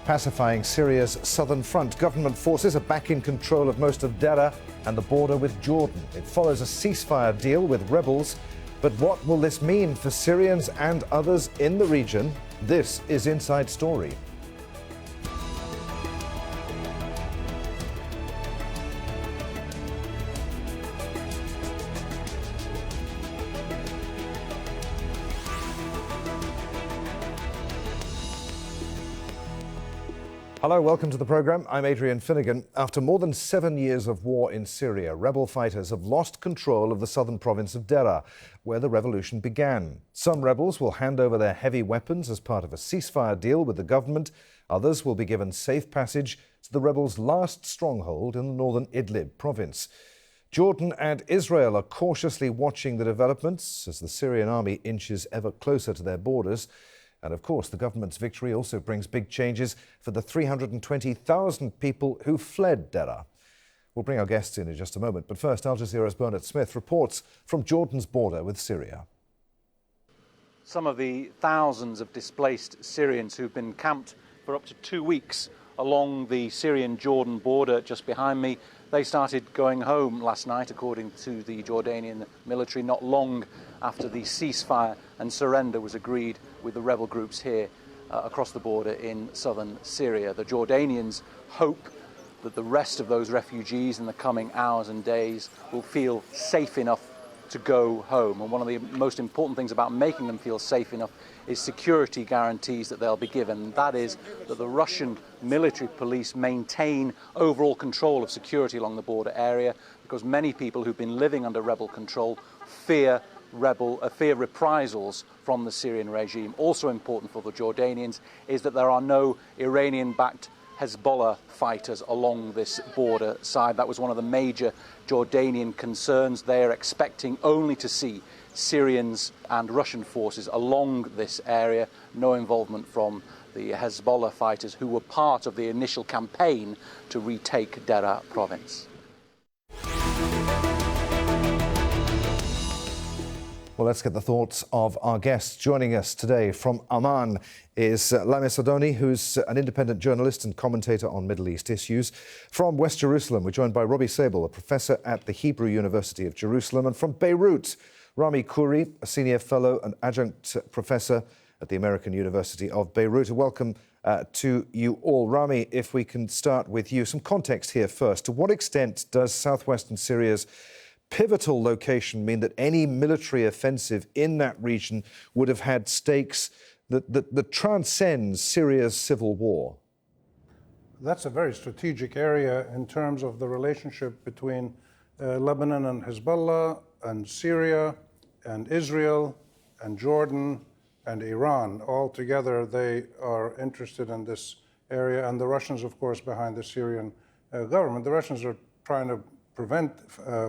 Pacifying Syria's southern front. Government forces are back in control of most of Deraa and the border with Jordan. It follows a ceasefire deal with rebels. But what will this mean for Syrians and others in the region? This is Inside Story. Hello, welcome to the programme. I'm Adrian Finighan. After more than 7 years of war in Syria, rebel fighters have lost control of the southern province of Deraa, where the revolution began. Some rebels will hand over their heavy weapons as part of a ceasefire deal with the government. Others will be given safe passage to the rebels' last stronghold in the northern Idlib Province. Jordan and Israel are cautiously watching the developments as the Syrian army inches ever closer to their borders. And of course, the government's victory also brings big changes for the 320,000 people who fled Deraa. We'll bring our guests in just a moment, but first, Al Jazeera's Bernard Smith reports from Jordan's border with Syria. Some of the thousands of displaced Syrians who've been camped for up to 2 weeks along the Syrian-Jordan border just behind me, they started going home last night, according to the Jordanian military, not long after the ceasefire and surrender was agreed with the rebel groups here across the border in southern Syria. The Jordanians hope that the rest of those refugees in the coming hours and days will feel safe enough to go home. And one of the most important things about making them feel safe enough is security guarantees that they'll be given. That is, that the Russian military police maintain overall control of security along the border area, because many people who've been living under rebel control fear reprisals from the Syrian regime. Also important for the Jordanians is that there are no Iranian-backed Hezbollah fighters along this border side. That was one of the major Jordanian concerns. They are expecting only to see Syrians and Russian forces along this area, no involvement from the Hezbollah fighters who were part of the initial campaign to retake Deraa province. Well, let's get the thoughts of our guests. Joining us today from Amman is Lamis, who's an independent journalist and commentator on Middle East issues. From West Jerusalem, we're joined by Robbie Sable, a professor at the Hebrew University of Jerusalem. And from Beirut, Rami Khouri, a senior fellow and adjunct professor at the American University of Beirut. Welcome to you all. Rami, if we can start with you. Some context here first. To what extent does southwestern Syria's pivotal location mean that any military offensive in that region would have had stakes that transcends Syria's civil war? That's a very strategic area in terms of the relationship between Lebanon and Hezbollah and Syria and Israel and Jordan and Iran. All together, they are interested in this area, and the Russians, of course, behind the Syrian government. The Russians are trying to prevent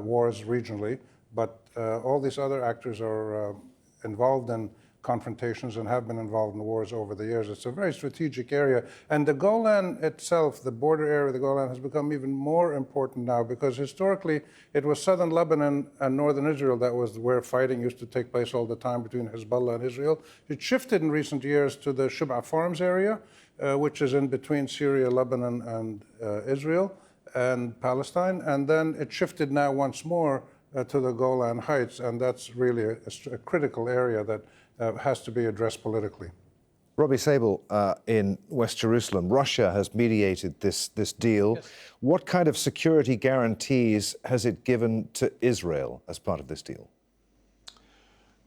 wars regionally, but all these other actors are involved in confrontations and have been involved in wars over the years. It's a very strategic area. And the Golan itself, the border area of the Golan, has become even more important now, because historically it was southern Lebanon and northern Israel that was where fighting used to take place all the time between Hezbollah and Israel. It shifted in recent years to the Shub'a Farms area, which is in between Syria, Lebanon, and Israel and Palestine, and then it shifted now once more to the Golan Heights, and that's really a critical area that has to be addressed politically. Robbie Sable, in West Jerusalem, Russia has mediated this deal. Yes. What kind of security guarantees has it given to Israel as part of this deal?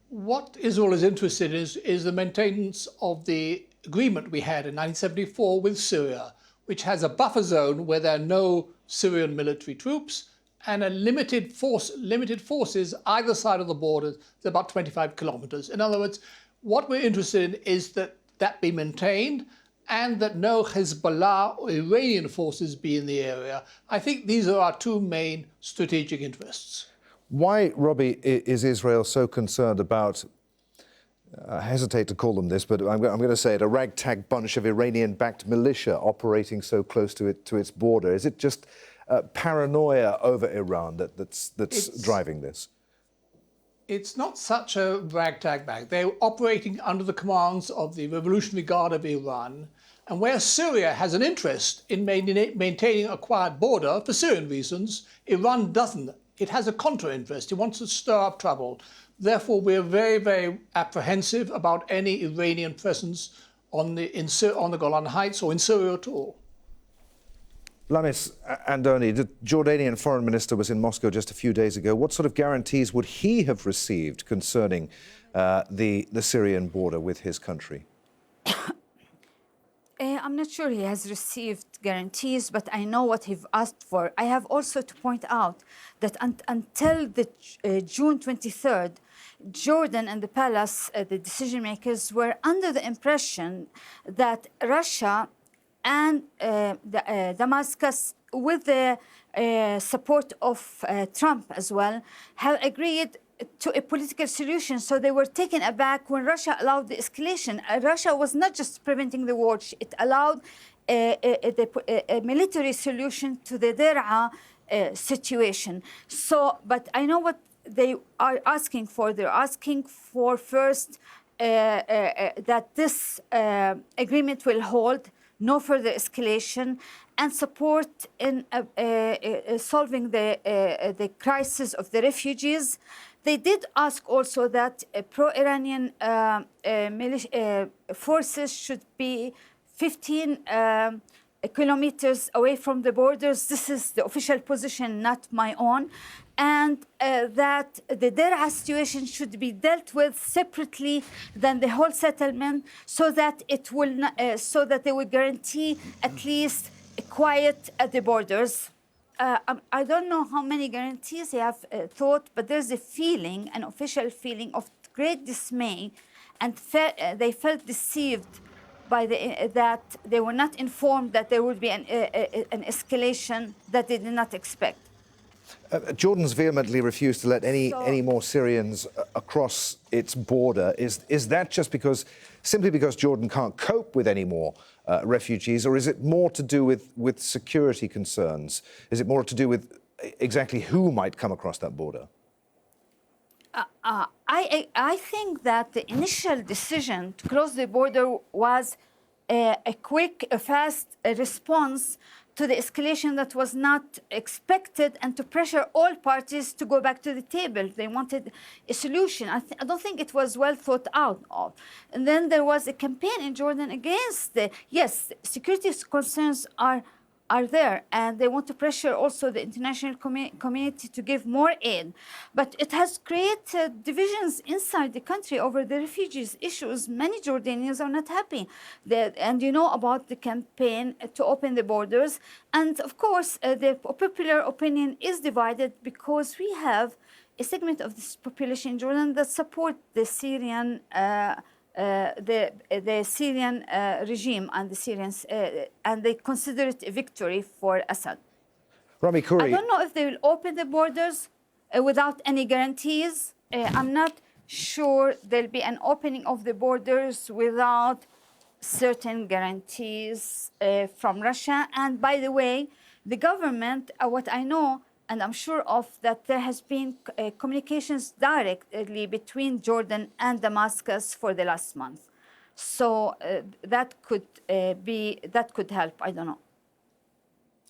What Israel is interested in is the maintenance of the agreement we had in 1974 with Syria, which has a buffer zone where there are no Syrian military troops and a limited forces either side of the border, about 25 kilometers. In other words, what we're interested in is that be maintained and that no Hezbollah or Iranian forces be in the area. I think these are our two main strategic interests. Why, Robbie, is Israel so concerned about, I hesitate to call them this, but I'm going to say it, a ragtag bunch of Iranian-backed militia operating so close to its border? Is it just paranoia over Iran that's driving this? It's not such a ragtag bag. They're operating under the commands of the Revolutionary Guard of Iran. And where Syria has an interest in maintaining a quiet border for Syrian reasons, Iran doesn't. It has a contra-interest. It wants to stir up trouble. Therefore, we're very, very apprehensive about any Iranian presence on the Golan Heights or in Syria at all. Lamis, Andoni, the Jordanian foreign minister was in Moscow just a few days ago. What sort of guarantees would he have received concerning the Syrian border with his country? I'm not sure he has received guarantees, but I know what he's asked for. I have also to point out that until the June 23rd, Jordan and the palace, the decision makers, were under the impression that Russia and Damascus, with the support of Trump as well, have agreed to a political solution. So they were taken aback when Russia allowed the escalation. Russia was not just preventing the war, it allowed a military solution to the Deraa situation. So, but I know what they are asking for. They're asking for first that this agreement will hold, no further escalation, and support in solving the crisis of the refugees. They did ask also that pro-Iranian forces should be 15 kilometers away from the borders. This is the official position, not my own. And that the Deraa situation should be dealt with separately than the whole settlement, so that it will not, so that they will guarantee at least quiet at the borders. I don't know how many guarantees they have thought, but there's a feeling, an official feeling of great dismay, and they felt deceived by that they were not informed that there would be an escalation that they did not expect. Jordan's vehemently refused to let any more Syrians across its border. Is that just simply because Jordan can't cope with any more refugees, or is it more to do with security concerns? Is it more to do with exactly who might come across that border? I think that the initial decision to close the border was a quick, fast response to the escalation that was not expected, and to pressure all parties to go back to the table. They wanted a solution. I don't think it was well thought out of. And then there was a campaign in Jordan against yes, security concerns are there, and they want to pressure also the international community to give more aid. But it has created divisions inside the country over the refugees issues. Many Jordanians are not happy. And you know about the campaign to open the borders. And of course, the popular opinion is divided, because we have a segment of this population in Jordan that support the Syrian the Syrian regime and the Syrians, and they consider it a victory for Assad. Rami Khouri. I don't know if they will open the borders without any guarantees. I'm not sure there'll be an opening of the borders without certain guarantees from Russia. And by the way, the government, what I know, and I'm sure of, that there has been communications directly between Jordan and Damascus for the last month. So that could help. I don't know.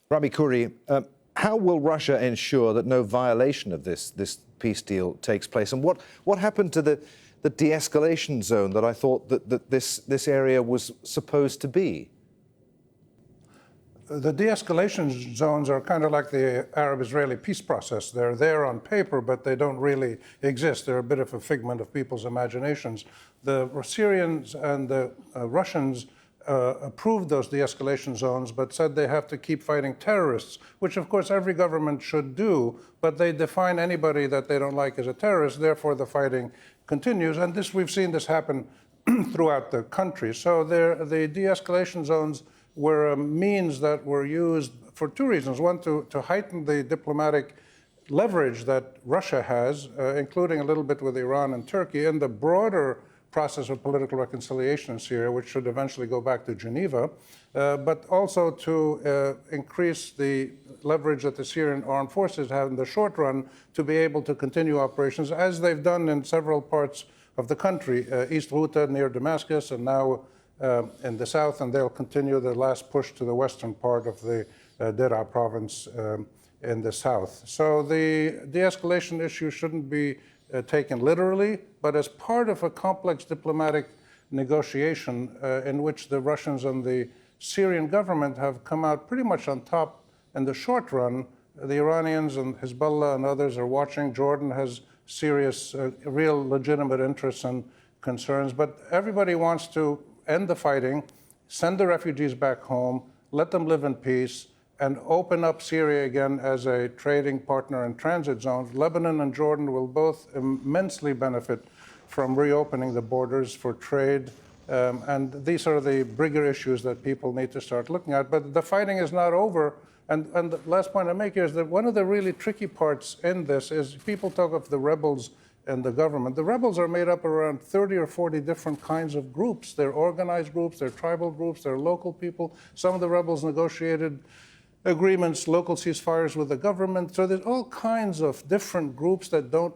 Rami Khouri, how will Russia ensure that no violation of this peace deal takes place? And what happened to the de-escalation zone that I thought that this area was supposed to be? The de-escalation zones are kind of like the Arab-Israeli peace process. They're there on paper, but they don't really exist. They're a bit of a figment of people's imaginations. The Syrians and the Russians approved those de-escalation zones, but said they have to keep fighting terrorists, which of course every government should do, but they define anybody that they don't like as a terrorist, therefore the fighting continues. And we've seen this happen throughout the country. So the de-escalation zones were a means that were used for two reasons. One, to heighten the diplomatic leverage that Russia has, including a little bit with Iran and Turkey, in the broader process of political reconciliation in Syria, which should eventually go back to Geneva, but also to increase the leverage that the Syrian armed forces have in the short run to be able to continue operations, as they've done in several parts of the country, East Ghouta near Damascus, and now in the south, and they'll continue the last push to the western part of the Deraa province in the south. So the de-escalation issue shouldn't be taken literally, but as part of a complex diplomatic negotiation in which the Russians and the Syrian government have come out pretty much on top in the short run. The Iranians and Hezbollah and others are watching. Jordan has serious, real legitimate interests and concerns, but everybody wants to end the fighting, send the refugees back home, let them live in peace, and open up Syria again as a trading partner and transit zone. Lebanon and Jordan will both immensely benefit from reopening the borders for trade. And these are the bigger issues that people need to start looking at. But the fighting is not over. And the last point I make here is that one of the really tricky parts in this is people talk of the rebels and the government. The rebels are made up around 30 or 40 different kinds of groups. They're organized groups, they're tribal groups, they're local people. Some of the rebels negotiated agreements, local ceasefires with the government. So there's all kinds of different groups that don't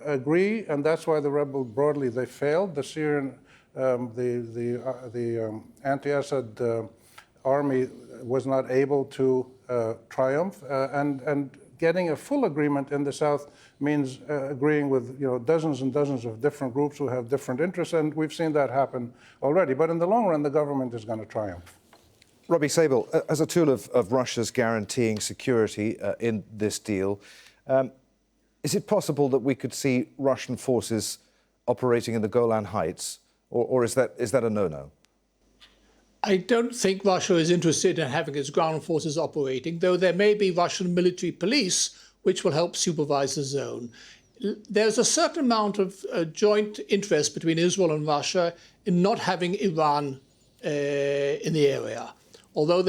agree, and that's why the rebels broadly, they failed. The Syrian, the anti-Assad army was not able to triumph, and getting a full agreement in the south means agreeing with dozens and dozens of different groups who have different interests, and we've seen that happen already. But in the long run, the government is going to triumph. Robbie Sable, as a tool of Russia's guaranteeing security in this deal, is it possible that we could see Russian forces operating in the Golan Heights, or is that a no-no? I don't think Russia is interested in having its ground forces operating, though there may be Russian military police which will help supervise the zone. There's a certain amount of joint interest between Israel and Russia in not having Iran in the area. Although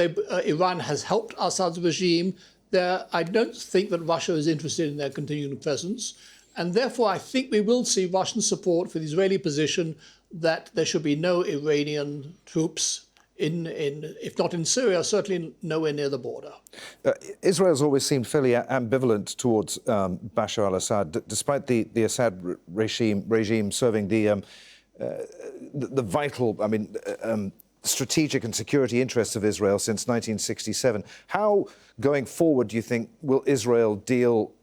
Iran has helped Assad's regime, I don't think that Russia is interested in their continuing presence. And therefore, I think we will see Russian support for the Israeli position that there should be no Iranian troops if not in Syria, certainly nowhere near the border. Israel's always seemed fairly ambivalent towards Bashar al-Assad, despite the Assad regime serving the vital, strategic and security interests of Israel since 1967. How, going forward, do you think, will Israel deal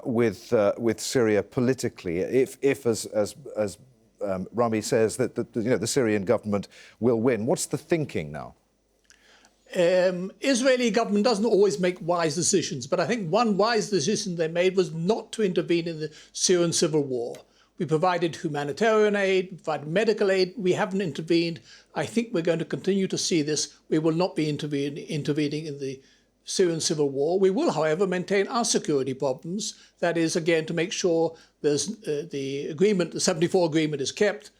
with Syria politically, if as Rami says, that the Syrian government will win? What's the thinking now? Israeli government doesn't always make wise decisions, but I think one wise decision they made was not to intervene in the Syrian civil war. We provided humanitarian aid, we provided medical aid. We haven't intervened. I think we're going to continue to see this. We will not be intervening in the Syrian civil war. We will, however, maintain our security problems. That is, again, to make sure there's the 74 agreement is kept.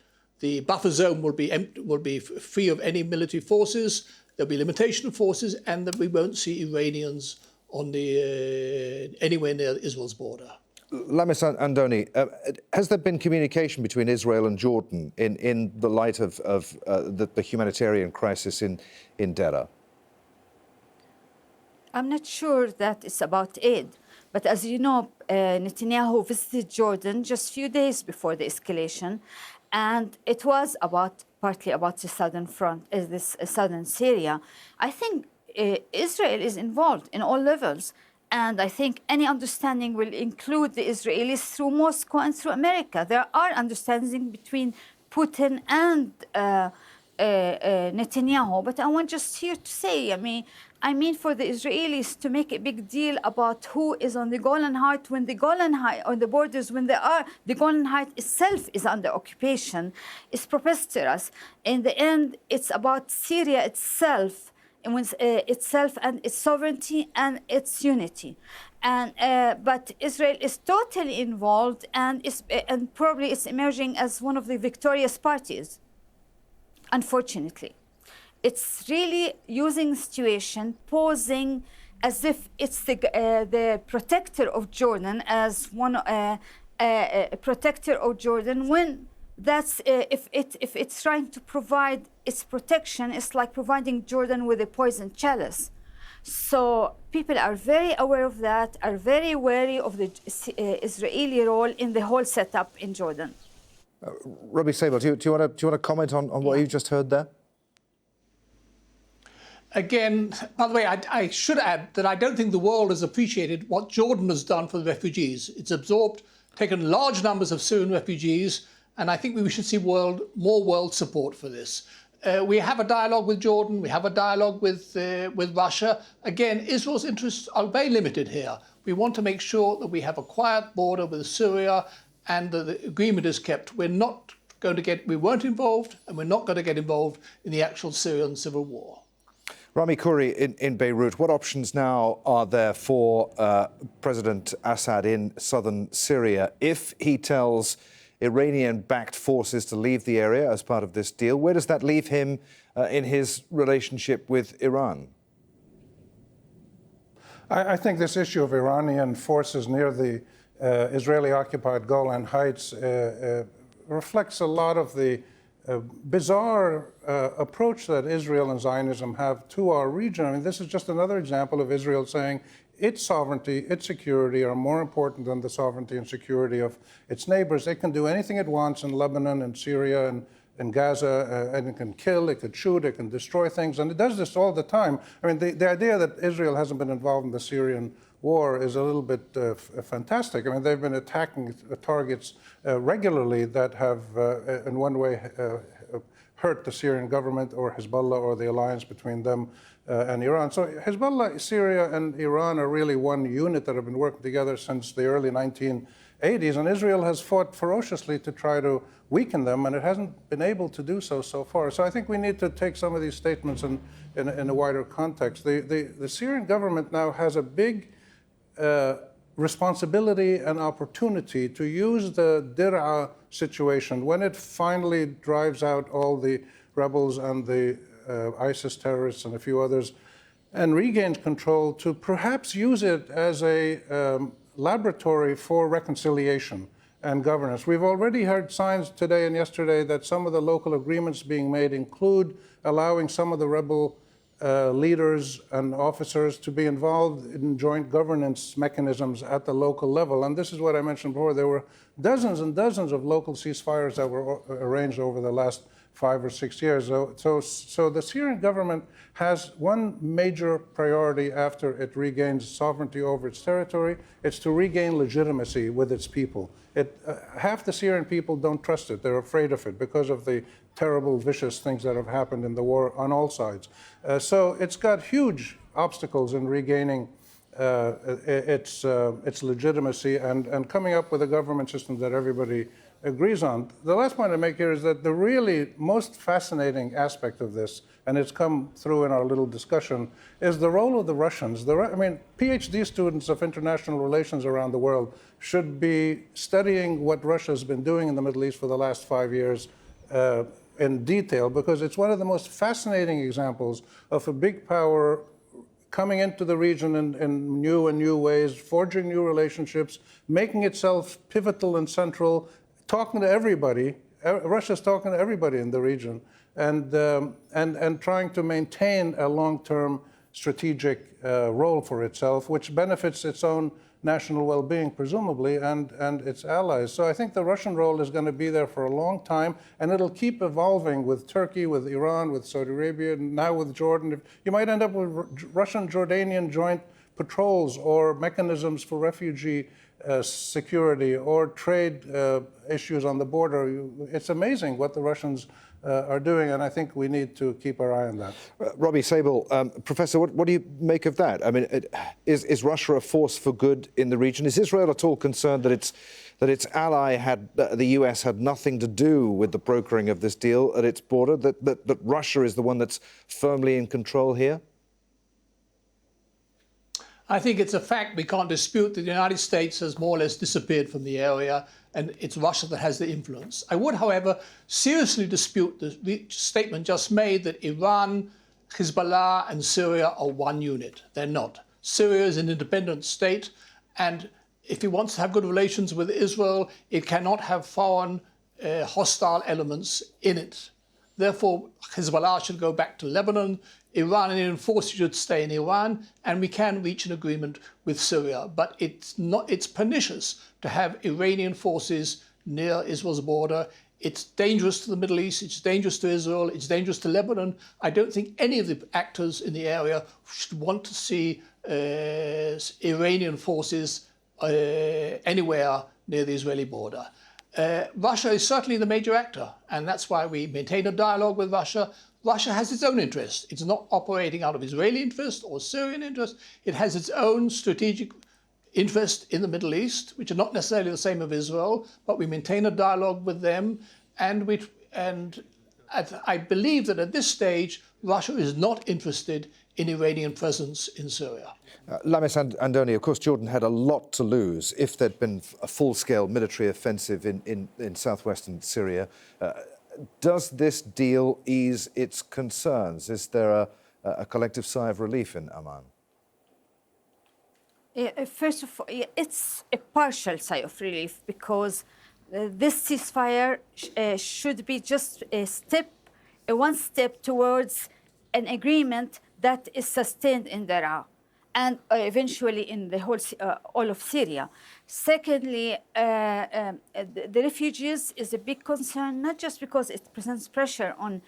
The buffer zone will be free of any military forces. There'll be limitation of forces, and that we won't see Iranians on anywhere near Israel's border. Lamis, Andoni, has there been communication between Israel and Jordan in the light of the humanitarian crisis in Deraa? I'm not sure that it's about aid, but as you know, Netanyahu visited Jordan just a few days before the escalation, and it was partly about the southern front, southern Syria. I think Israel is involved in all levels. And I think any understanding will include the Israelis through Moscow and through America. There are understandings between Putin and Netanyahu. But I want just here to say, I mean for the Israelis to make a big deal about who is on the Golan Heights when the Golan Heights on the borders, when the Golan Heights itself is under occupation, is preposterous. In the end, it's about Syria itself. Itself and its sovereignty and its unity, but Israel is totally involved and probably it's emerging as one of the victorious parties. Unfortunately, it's really using the situation, posing as if it's the protector of Jordan as one protector of Jordan when that's if it's trying to provide its protection, it's like providing Jordan with a poison chalice. So people are very aware of that, are very wary of the Israeli role in the whole setup in Jordan. Robbie Sable, do you want to comment on what you just heard there? Again, by the way, I should add that I don't think the world has appreciated what Jordan has done for the refugees. It's absorbed, taken large numbers of Syrian refugees, and I think we should see more world support for this. We have a dialogue with Jordan, we have a dialogue with Russia. Again, Israel's interests are very limited here. We want to make sure that we have a quiet border with Syria and that the agreement is kept. We weren't involved, and we're not going to get involved in the actual Syrian civil war. Rami Khouri in Beirut, what options now are there for President Assad in southern Syria if he tells Iranian-backed forces to leave the area as part of this deal? Where does that leave him in his relationship with Iran? I think this issue of Iranian forces near the Israeli-occupied Golan Heights reflects a lot of the bizarre approach that Israel and Zionism have to our region. I mean, this is just another example of Israel saying its sovereignty, its security are more important than the sovereignty and security of its neighbors. It can do anything it wants in Lebanon and Syria and Gaza, and it can kill, it could shoot, it can destroy things, and it does this all the time. I mean, the idea that Israel hasn't been involved in the Syrian war is a little bit fantastic. I mean, they've been attacking targets regularly that have, in one way, hurt the Syrian government or Hezbollah or the alliance between them and Iran. So Hezbollah, Syria, and Iran are really one unit that have been working together since the early 1980s, and Israel has fought ferociously to try to weaken them, and it hasn't been able to do so far. So I think we need to take some of these statements in a wider context. The Syrian government now has a big responsibility and opportunity to use the Deraa situation when it finally drives out all the rebels and the ISIS terrorists and a few others and regains control, to perhaps use it as a laboratory for reconciliation and governance. We've already heard signs today and yesterday that some of the local agreements being made include allowing some of the rebel leaders and officers to be involved in joint governance mechanisms at the local level. And this is what I mentioned before. There were dozens and dozens of local ceasefires that were arranged over the last 5 or 6 years. So the Syrian government has one major priority after it regains sovereignty over its territory. It's to regain legitimacy with its people. Half the Syrian people don't trust it. They're afraid of it because of the terrible, vicious things that have happened in the war on all sides. So it's got huge obstacles in regaining its legitimacy and coming up with a government system that everybody agrees on. The last point I make here is that the really most fascinating aspect of this, and it's come through in our little discussion, is the role of the Russians. I mean, PhD students of international relations around the world should be studying what Russia's been doing in the Middle East for the last 5 years in detail, because it's one of the most fascinating examples of a big power coming into the region in new ways, forging new relationships, making itself pivotal and central, talking to everybody. Russia's talking to everybody in the region, and trying to maintain a long-term strategic role for itself, which benefits its own national well-being, presumably, and its allies. So I think the Russian role is going to be there for a long time, and it'll keep evolving with Turkey, with Iran, with Saudi Arabia, and now with Jordan. You might end up with Russian-Jordanian joint patrols or mechanisms for refugee security or trade issues on the border. It's amazing what the Russians are doing, and I think we need to keep our eye on that. Robbie Sable, Professor, what do you make of that? I mean, is Russia a force for good in the region? Is Israel at all concerned that its ally the US had nothing to do with the brokering of this deal at its border, that Russia is the one that's firmly in control here? I think it's a fact we can't dispute that the United States has more or less disappeared from the area, and it's Russia that has the influence. I would, however, seriously dispute the statement just made that Iran, Hezbollah and Syria are one unit. They're not. Syria is an independent state, and if it wants to have good relations with Israel, it cannot have foreign hostile elements in it. Therefore, Hezbollah should go back to Lebanon, Iranian forces should stay in Iran, and we can reach an agreement with Syria. But it's pernicious to have Iranian forces near Israel's border. It's dangerous to the Middle East, it's dangerous to Israel, it's dangerous to Lebanon. I don't think any of the actors in the area should want to see Iranian forces anywhere near the Israeli border. Russia is certainly the major actor, and that's why we maintain a dialogue with Russia. Russia has its own interests. It's not operating out of Israeli interest or Syrian interest. It has its own strategic interest in the Middle East, which are not necessarily the same of Israel, but we maintain a dialogue with them. And I believe that at this stage, Russia is not interested in Iranian presence in Syria. Lamis and Andoni, of course, Jordan had a lot to lose if there'd been a full-scale military offensive in southwestern Syria. Does this deal ease its concerns? Is there a collective sigh of relief in Amman? First of all, it's a partial sigh of relief because this ceasefire should be just one step towards an agreement that is sustained in Deraa and eventually in the whole all of Syria. Secondly, the refugees is a big concern, not just because it presents pressure on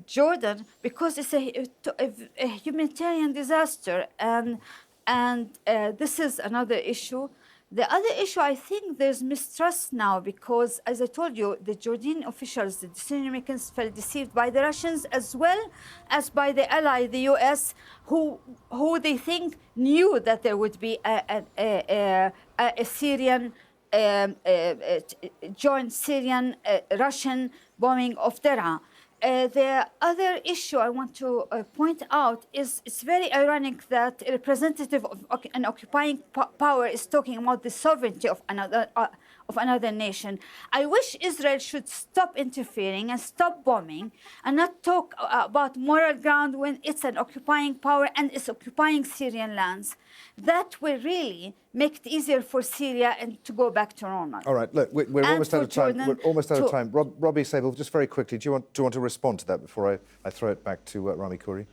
Jordan, because it's a humanitarian disaster, and this is another issue. The other issue, I think there's mistrust now because, as I told you, the Jordanian officials, the decision makers, felt deceived by the Russians as well as by the ally, the US, who they think knew that there would be a Syrian, joint Syrian-Russian bombing of Deraa. The other issue I want to point out is it's very ironic that a representative of an occupying power is talking about the sovereignty of another nation. I wish Israel should stop interfering and stop bombing and not talk about moral ground when it's an occupying power and it's occupying Syrian lands. That will really make it easier for Syria and to go back to normal. All right, look, we're almost out of time. We're almost out of time. Robbie Sable, just very quickly, do you want to respond to that before I throw it back to Rami Khouri?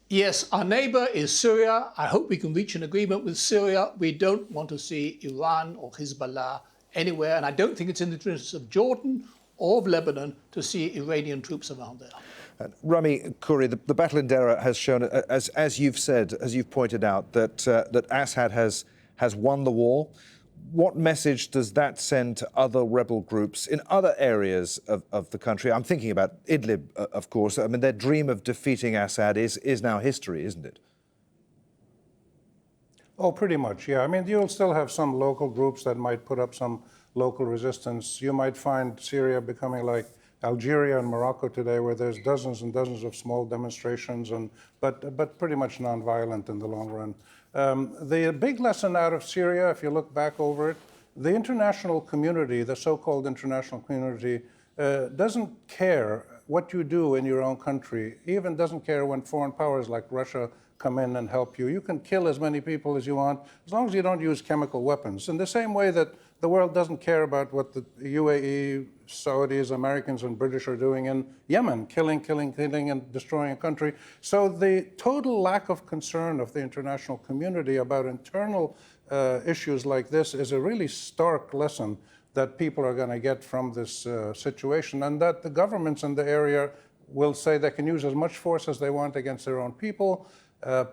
Yes, our neighbour is Syria. I hope we can reach an agreement with Syria. We don't want to see Iran or Hezbollah anywhere, and I don't think it's in the interests of Jordan or of Lebanon to see Iranian troops around there. Rami Khouri, the battle in Deraa has shown, as you've said, as you've pointed out, that Assad has won the war. What message does that send to other rebel groups in other areas of the country? I'm thinking about Idlib, of course. I mean, their dream of defeating Assad is now history, isn't it? Oh, pretty much, yeah. I mean, you'll still have some local groups that might put up some local resistance. You might find Syria becoming like Algeria and Morocco today, where there's dozens and dozens of small demonstrations, but pretty much nonviolent in the long run. The big lesson out of Syria, if you look back over it, the international community, the so-called international community, doesn't care what you do in your own country, even doesn't care when foreign powers like Russia come in and help you. You can kill as many people as you want, as long as you don't use chemical weapons. In the same way that the world doesn't care about what the UAE, Saudis, Americans, and British are doing in Yemen, killing, and destroying a country. So the total lack of concern of the international community about internal issues like this is a really stark lesson that people are going to get from this situation, and that the governments in the area will say they can use as much force as they want against their own people,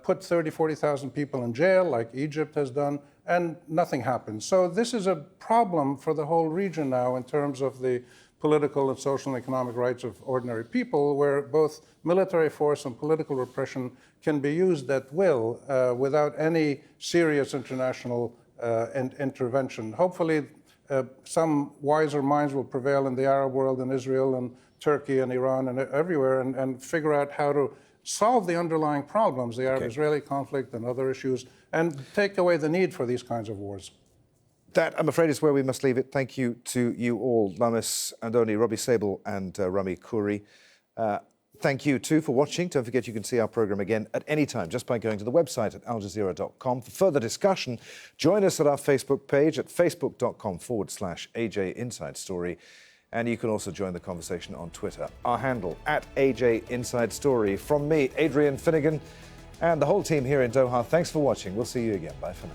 put 30, 40,000 people in jail like Egypt has done, and nothing happens. So this is a problem for the whole region now in terms of the political and social and economic rights of ordinary people, where both military force and political repression can be used at will without any serious international intervention. Hopefully, some wiser minds will prevail in the Arab world and Israel and Turkey and Iran and everywhere and figure out how to solve the underlying problems, the Arab-Israeli conflict and other issues, and take away the need for these kinds of wars. That, I'm afraid, is where we must leave it. Thank you to you all, Lamis, Andoni, Robbie Sable and Rami Khouri. Thank you too for watching. Don't forget you can see our programme again at any time just by going to the website at aljazeera.com. For further discussion, join us at our Facebook page at facebook.com/AJ Inside Story. And you can also join the conversation on Twitter. Our handle at AJ Inside Story. From me, Adrian Finighan, and the whole team here in Doha, thanks for watching. We'll see you again. Bye for now.